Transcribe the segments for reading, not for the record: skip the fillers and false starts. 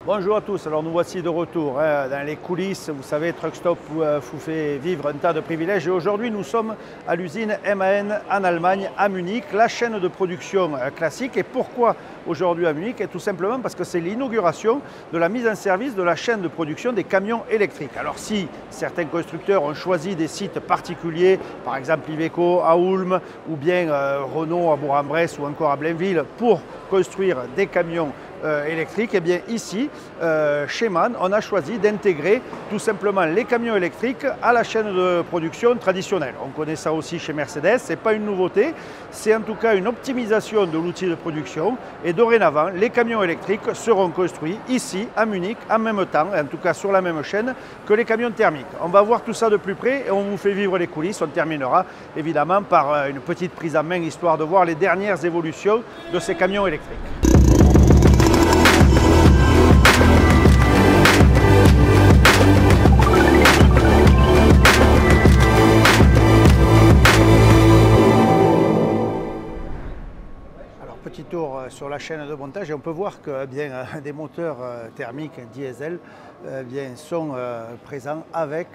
Bonjour à tous, alors nous voici de retour dans les coulisses. Vous savez, Truck Stop vous fait vivre un tas de privilèges et aujourd'hui nous sommes à l'usine MAN en Allemagne, à Munich, la chaîne de production classique. Et pourquoi aujourd'hui à Munich? Et tout simplement parce que c'est l'inauguration de la mise en service de la chaîne de production des camions électriques. Alors si certains constructeurs ont choisi des sites particuliers, par exemple Iveco à Ulm ou bien Renault à Bourg-en-Bresse ou encore à Blainville pour construire des camions électriques, et bien ici, chez MAN, on a choisi d'intégrer tout simplement les camions électriques à la chaîne de production traditionnelle. On connaît ça aussi chez Mercedes, ce n'est pas une nouveauté, c'est en tout cas une optimisation de l'outil de production et dorénavant, les camions électriques seront construits ici à Munich en même temps, en tout cas sur la même chaîne que les camions thermiques. On va voir tout ça de plus près et on vous fait vivre les coulisses. On terminera évidemment par une petite prise en main histoire de voir les dernières évolutions de ces camions électriques. Petit tour sur la chaîne de montage et on peut voir que des moteurs thermiques diesel sont présents avec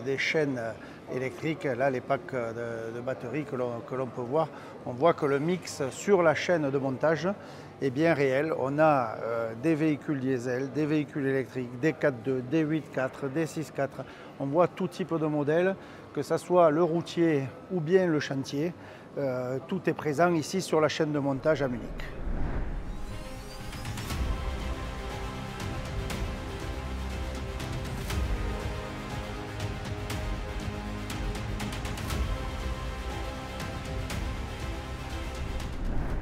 des chaînes électriques. Là, les packs de batteries que l'on peut voir, on voit que le mix sur la chaîne de montage est bien réel. On a des véhicules diesel, des véhicules électriques, des 4.2, des 8.4, des 6.4. On voit tout type de modèle, que ce soit le routier ou bien le chantier. Tout est présent ici sur la chaîne de montage à Munich.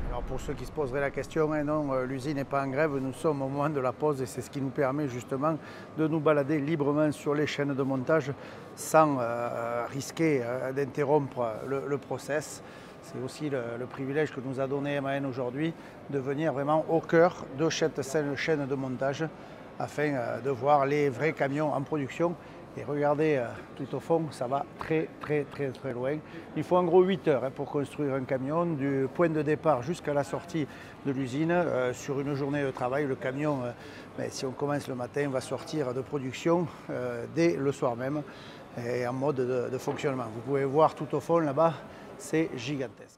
Alors pour ceux qui se poseraient la question, non, l'usine n'est pas en grève, nous sommes au moment de la pause et c'est ce qui nous permet justement de nous balader librement sur les chaînes de montage sans risquer d'interrompre le process. C'est aussi le privilège que nous a donné MAN aujourd'hui de venir vraiment au cœur de cette chaîne de montage afin de voir les vrais camions en production. Et regardez tout au fond, ça va très loin. Il faut en gros 8 heures pour construire un camion, du point de départ jusqu'à la sortie de l'usine. Sur une journée de travail, le camion, si on commence le matin, va sortir de production dès le soir même et en mode de fonctionnement. Vous pouvez voir tout au fond là-bas, c'est gigantesque.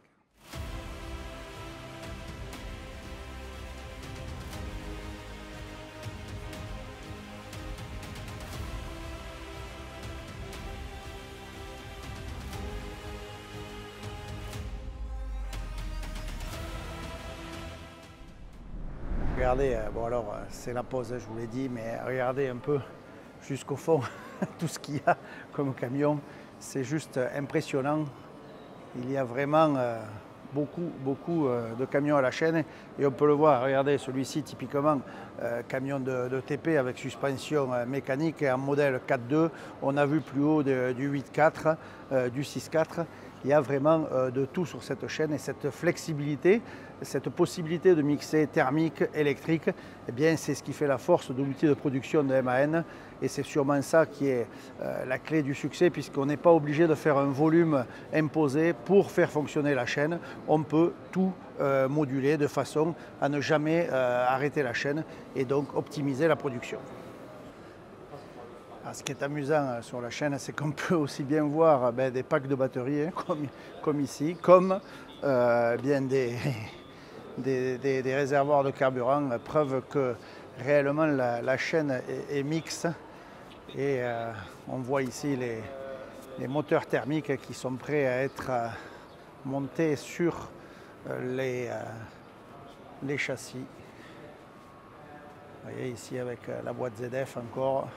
Regardez, bon alors c'est la pause, je vous l'ai dit, mais regardez un peu jusqu'au fond tout ce qu'il y a comme camion, c'est juste impressionnant. Il y a vraiment beaucoup de camions à la chaîne et on peut le voir, regardez celui-ci typiquement camion de TP avec suspension mécanique et en modèle 4.2, on a vu plus haut du 8.4, du 6.4. Il y a vraiment de tout sur cette chaîne et cette flexibilité, cette possibilité de mixer thermique, électrique, eh bien c'est ce qui fait la force de l'outil de production de MAN et c'est sûrement ça qui est la clé du succès puisqu'on n'est pas obligé de faire un volume imposé pour faire fonctionner la chaîne. On peut tout moduler de façon à ne jamais arrêter la chaîne et donc optimiser la production. Alors, ce qui est amusant sur la chaîne, c'est qu'on peut aussi bien voir des packs de batteries comme ici, comme des réservoirs de carburant, preuve que réellement la chaîne est mixte. Et on voit ici les moteurs thermiques qui sont prêts à être montés sur les châssis. Vous voyez ici avec la boîte ZF encore.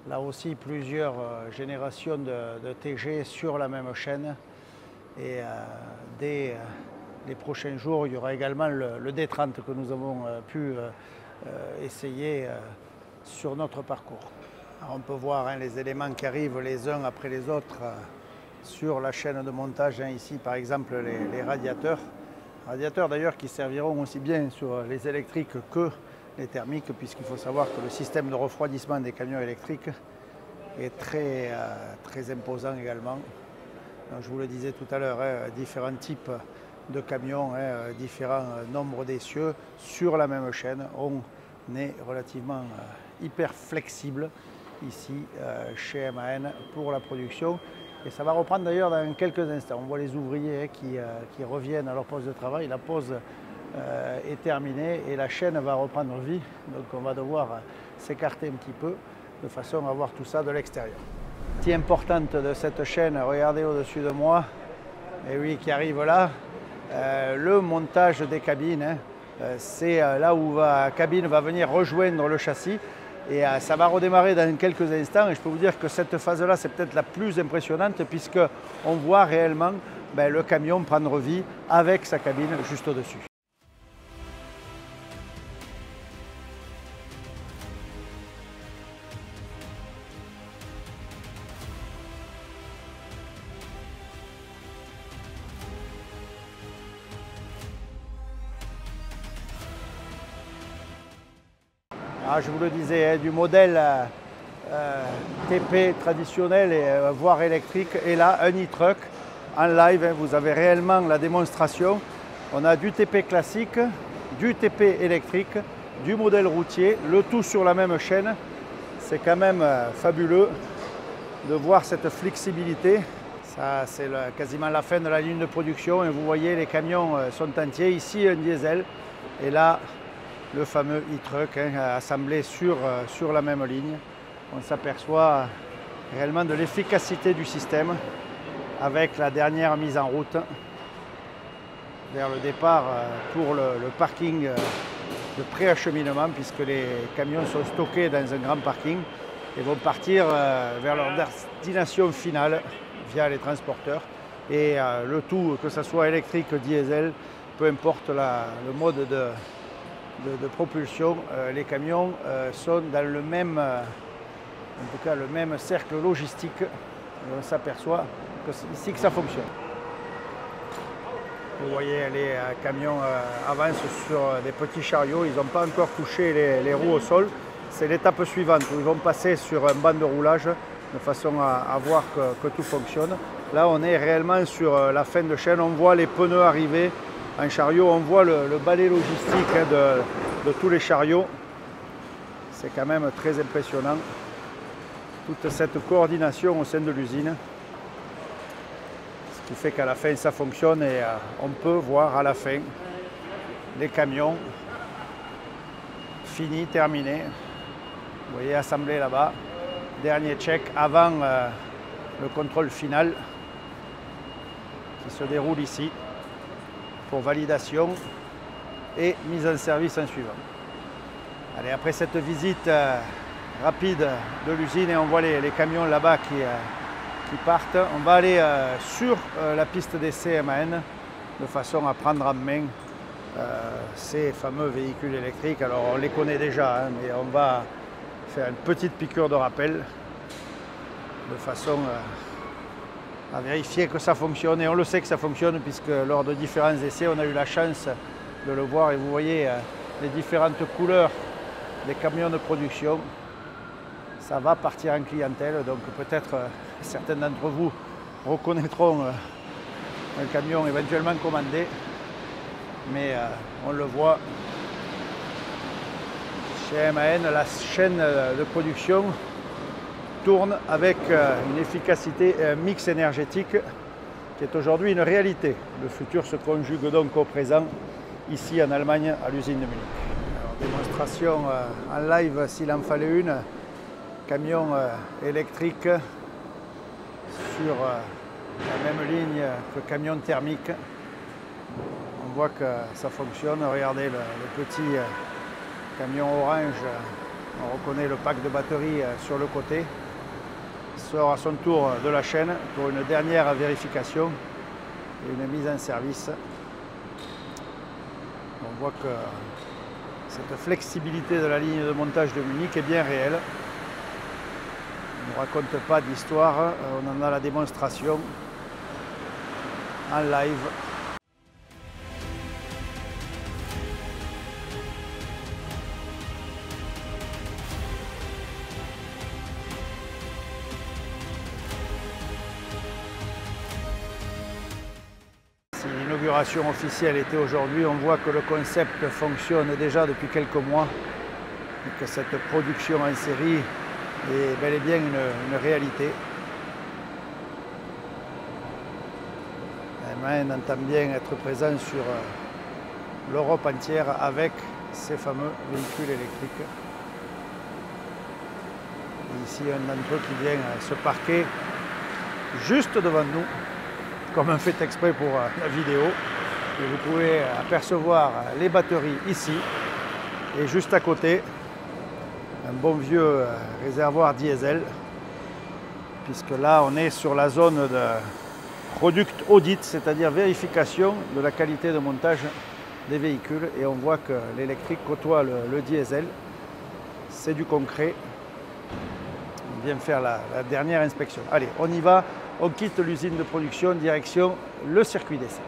Là aussi, plusieurs générations de TG sur la même chaîne. Et dès les prochains jours, il y aura également le D30 que nous avons pu essayer sur notre parcours. Alors, on peut voir les éléments qui arrivent les uns après les autres sur la chaîne de montage. Ici, par exemple, les radiateurs. Radiateurs d'ailleurs qui serviront aussi bien sur les électriques que les thermiques, puisqu'il faut savoir que le système de refroidissement des camions électriques est très imposant également. Donc, je vous le disais tout à l'heure, différents types de camions, différents nombres d'essieux sur la même chaîne ont nez relativement hyper flexible ici chez MAN pour la production. Et ça va reprendre d'ailleurs dans quelques instants. On voit les ouvriers qui reviennent à leur poste de travail. La pause est terminée et la chaîne va reprendre vie. Donc on va devoir s'écarter un petit peu de façon à voir tout ça de l'extérieur. Partie importante de cette chaîne, regardez au-dessus de moi, et oui, qui arrive là, le montage des cabines. C'est là où la cabine va venir rejoindre le châssis. Et ça va redémarrer dans quelques instants et je peux vous dire que cette phase-là, c'est peut-être la plus impressionnante puisqu'on voit réellement le camion prendre vie avec sa cabine juste au-dessus. Ah, je vous le disais, du modèle TP traditionnel et voire électrique, et là un e-truck en live, vous avez réellement la démonstration. On a du TP classique, du TP électrique, du modèle routier, le tout sur la même chaîne. C'est quand même fabuleux de voir cette flexibilité. Ça, c'est quasiment la fin de la ligne de production et vous voyez les camions sont entiers. Ici un diesel et là le fameux e-truck assemblé sur la même ligne. On s'aperçoit réellement de l'efficacité du système avec la dernière mise en route vers le départ pour le parking de préacheminement puisque les camions sont stockés dans un grand parking et vont partir vers leur destination finale via les transporteurs. Et le tout, que ce soit électrique, diesel, peu importe le mode de propulsion, les camions sont dans le même, en tout cas le même cercle logistique. Et on s'aperçoit que c'est ici que ça fonctionne. Vous voyez, les camions avancent sur des petits chariots, ils n'ont pas encore touché les roues au sol. C'est l'étape suivante où ils vont passer sur un banc de roulage de façon à voir que tout fonctionne. Là, on est réellement sur la fin de chaîne, on voit les pneus arriver en chariot, on voit le balai logistique de tous les chariots. C'est quand même très impressionnant, toute cette coordination au sein de l'usine. Ce qui fait qu'à la fin ça fonctionne et on peut voir à la fin les camions finis, terminés. Vous voyez assemblés là-bas. Dernier check avant le contrôle final qui se déroule ici pour validation et mise en service en suivant. Allez, après cette visite rapide de l'usine et on voit les camions là-bas qui partent, on va aller sur la piste d'essai MAN de façon à prendre en main ces fameux véhicules électriques. Alors on les connaît déjà, mais on va faire une petite piqûre de rappel de façon à vérifier que ça fonctionne. Et on le sait que ça fonctionne puisque lors de différents essais, on a eu la chance de le voir et vous voyez les différentes couleurs des camions de production. Ça va partir en clientèle, donc peut-être certains d'entre vous reconnaîtront un camion éventuellement commandé, mais on le voit chez MAN, la chaîne de production tourne avec une efficacité et un mix énergétique qui est aujourd'hui une réalité. Le futur se conjugue donc au présent ici en Allemagne à l'usine de Munich. Alors, démonstration en live s'il en fallait une, camion électrique sur la même ligne que camion thermique. On voit que ça fonctionne. Regardez le petit camion orange, on reconnaît le pack de batterie sur le côté. Il sort à son tour de la chaîne pour une dernière vérification et une mise en service. On voit que cette flexibilité de la ligne de montage de Munich est bien réelle. On ne raconte pas d'histoire, on en a la démonstration en live. Si l'inauguration officielle était aujourd'hui, on voit que le concept fonctionne déjà depuis quelques mois que cette production en série est bel et bien une réalité. MAN entend bien être présent sur l'Europe entière avec ces fameux véhicules électriques. Et ici, un d'entre eux qui vient se parquer juste devant nous, comme un fait exprès pour la vidéo. Et vous pouvez apercevoir les batteries ici. Et juste à côté, un bon vieux réservoir diesel, puisque là, on est sur la zone de Product Audit, c'est-à-dire vérification de la qualité de montage des véhicules. Et on voit que l'électrique côtoie le diesel. C'est du concret. On vient faire la dernière inspection. Allez, on y va. On quitte l'usine de production, direction le circuit d'essai.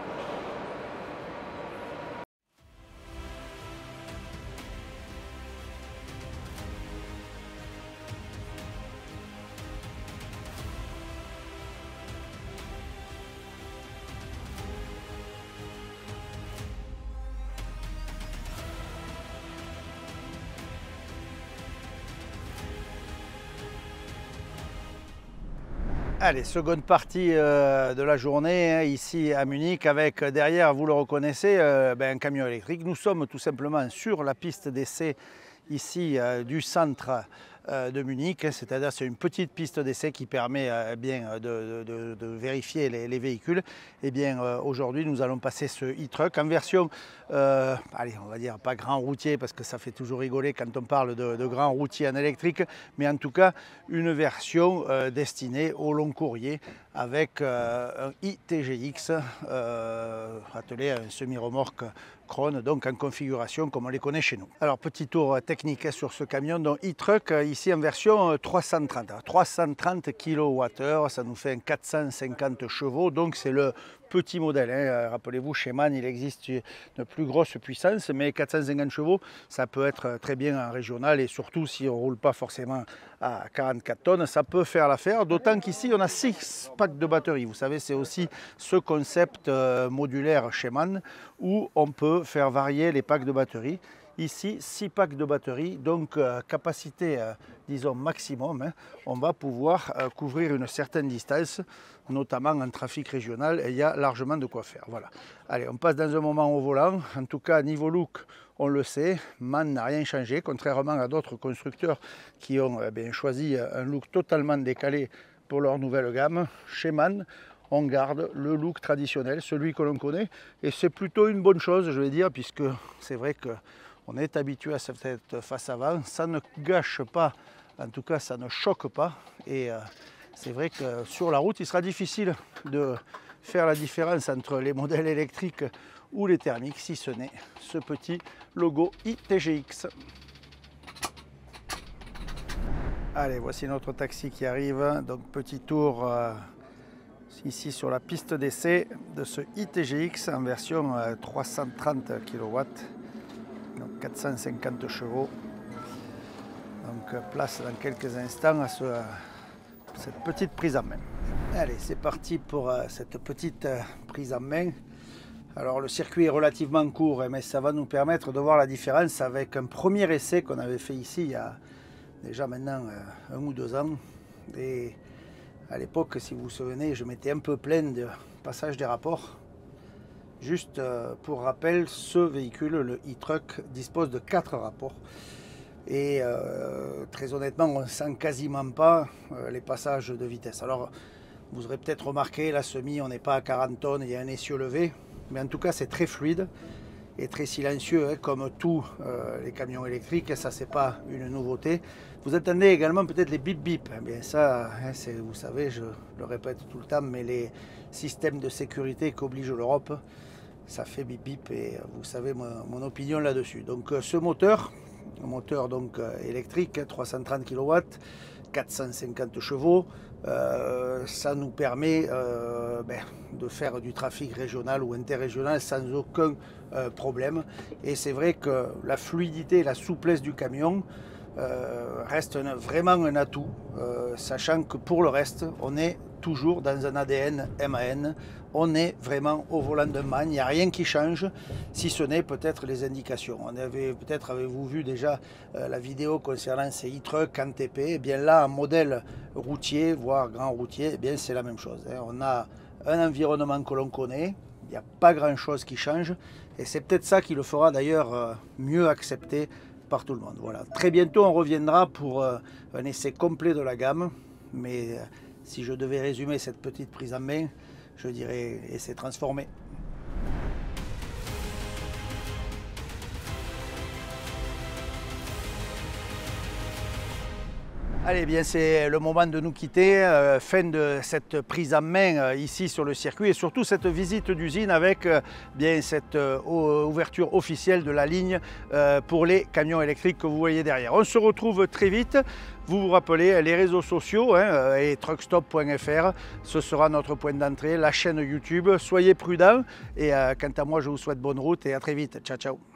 Allez, seconde partie de la journée, hein, ici à Munich, avec derrière, vous le reconnaissez, un camion électrique. Nous sommes tout simplement sur la piste d'essai ici du centre de Munich, c'est-à-dire c'est une petite piste d'essai qui permet bien de vérifier les véhicules. Et bien aujourd'hui nous allons passer ce e-truck en version, allez, on va dire pas grand routier parce que ça fait toujours rigoler quand on parle de grand routier en électrique, mais en tout cas une version destinée au long courrier avec un iTGX attelé à un semi-remorque Krone, donc en configuration comme on les connaît chez nous. Alors petit tour technique sur ce camion, donc e-truck ici en version 330. Alors, 330 kWh, ça nous fait un 450 chevaux, donc c'est le petit modèle, hein. Rappelez-vous, chez MAN il existe une plus grosse puissance, mais 450 chevaux ça peut être très bien en régional, et surtout si on ne roule pas forcément à 44 tonnes, ça peut faire l'affaire, d'autant qu'ici on a 6 packs de batteries. Vous savez, c'est aussi ce concept modulaire chez MAN où on peut faire varier les packs de batteries. Ici, 6 packs de batteries, donc capacité, disons, maximum, hein. On va pouvoir couvrir une certaine distance, notamment en trafic régional, et il y a largement de quoi faire. Voilà. Allez, on passe dans un moment au volant. En tout cas, niveau look, on le sait, MAN n'a rien changé, contrairement à d'autres constructeurs qui ont choisi un look totalement décalé pour leur nouvelle gamme. Chez MAN, on garde le look traditionnel, celui que l'on connaît, et c'est plutôt une bonne chose, je vais dire, puisque c'est vrai que on est habitué à cette face avant, ça ne gâche pas, en tout cas ça ne choque pas, et c'est vrai que sur la route il sera difficile de faire la différence entre les modèles électriques ou les thermiques, si ce n'est ce petit logo iTGX. Allez, voici notre taxi qui arrive, donc petit tour ici sur la piste d'essai de ce iTGX en version 330 kW. Donc 450 chevaux. Donc place dans quelques instants à cette petite prise en main. Allez, c'est parti pour cette petite prise en main. Alors le circuit est relativement court, mais ça va nous permettre de voir la différence avec un premier essai qu'on avait fait ici il y a déjà maintenant 1 ou 2 ans. Et à l'époque, si vous vous souvenez, je m'étais un peu plaint de passage des rapports. Juste pour rappel, ce véhicule, le e-truck, dispose de 4 rapports. Et très honnêtement, on ne sent quasiment pas les passages de vitesse. Alors, vous aurez peut-être remarqué, la semi, on n'est pas à 40 tonnes, il y a un essieu levé. Mais en tout cas, c'est très fluide et très silencieux, hein, comme tous les camions électriques. Ça, c'est pas une nouveauté. Vous entendez également peut-être les bip bip. Bien ça, hein, vous savez, je le répète tout le temps, mais les systèmes de sécurité qu'oblige l'Europe, ça fait bip bip, et vous savez mon opinion là-dessus. Donc ce moteur, un moteur donc électrique, 330 kW, 450 chevaux, ça nous permet de faire du trafic régional ou interrégional sans aucun problème. Et c'est vrai que la fluidité et la souplesse du camion reste vraiment un atout, sachant que pour le reste, on est toujours dans un ADN MAN. On est vraiment au volant d'un MAN, il n'y a rien qui change, si ce n'est peut-être les indications. Peut-être avez-vous vu déjà la vidéo concernant ces e-trucks en TP. Eh bien là, en modèle routier, voire grand routier, eh bien c'est la même chose. On a un environnement que l'on connaît, il n'y a pas grand-chose qui change, et c'est peut-être ça qui le fera d'ailleurs mieux accepter par tout le monde. Voilà. Très bientôt, on reviendra pour un essai complet de la gamme, mais si je devais résumer cette petite prise en main, je dirais essai transformé. Allez, bien c'est le moment de nous quitter, fin de cette prise en main ici sur le circuit et surtout cette visite d'usine avec bien cette ouverture officielle de la ligne pour les camions électriques que vous voyez derrière. On se retrouve très vite, vous vous rappelez les réseaux sociaux et truckstop.fr, ce sera notre point d'entrée, la chaîne YouTube, soyez prudents et quant à moi je vous souhaite bonne route et à très vite, ciao ciao.